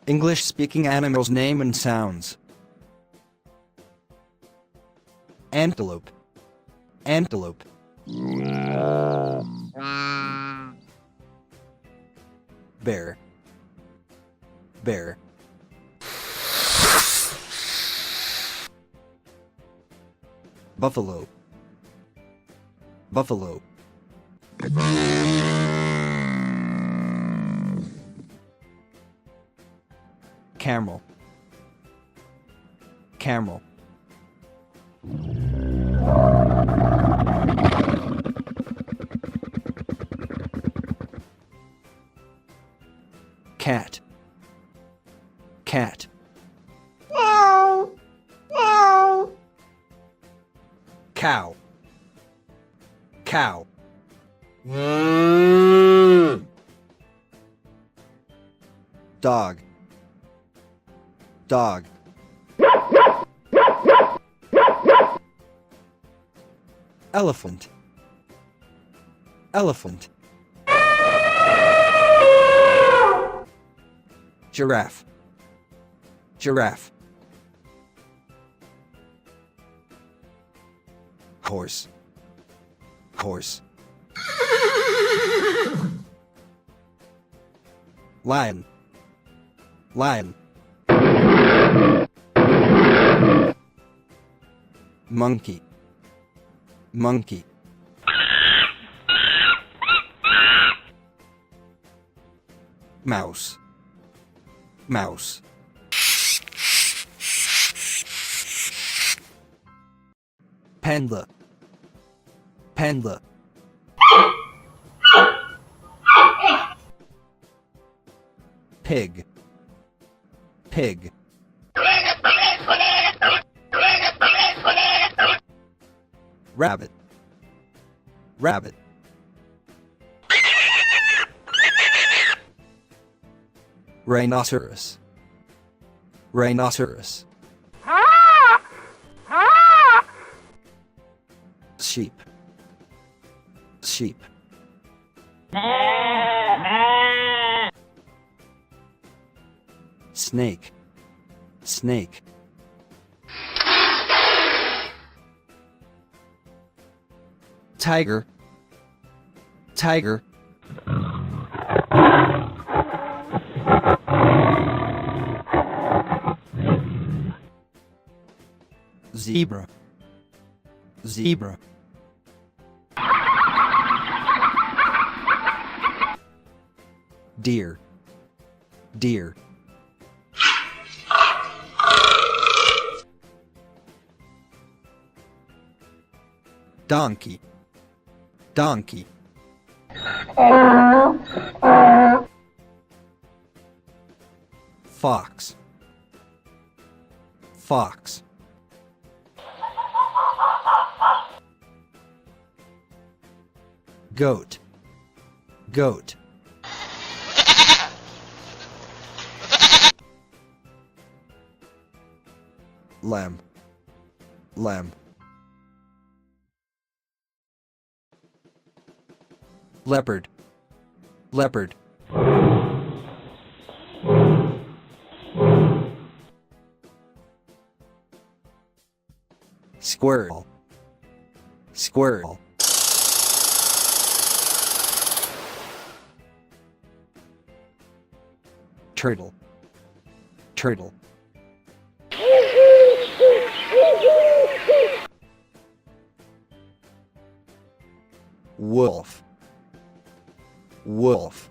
English-speaking animals' name and sounds. Antelope. Antelope. Bear. Bear. Buffalo. Buffalo. Camel. Camel. Cat. Cat. Meow. Meow. Cow. Cow. Dog. Dog. Elephant. Elephant. Giraffe. Giraffe. Horse. Horse. Lion. Lion. Monkey. Monkey. Mouse. Mouse. Panda. Panda. Pig. Pig. Rabbit. Rabbit. Rhinoceros. Rhinoceros. Sheep. Sheep. Snake. Snake. Tiger. Tiger. Zebra. Zebra. Deer. Deer. Donkey. Donkey. Fox. Fox. Goat. Goat. Lamb. Lamb. Leopard. Leopard. Squirrel. Squirrel. Turtle. Turtle. Wolf. Wolf.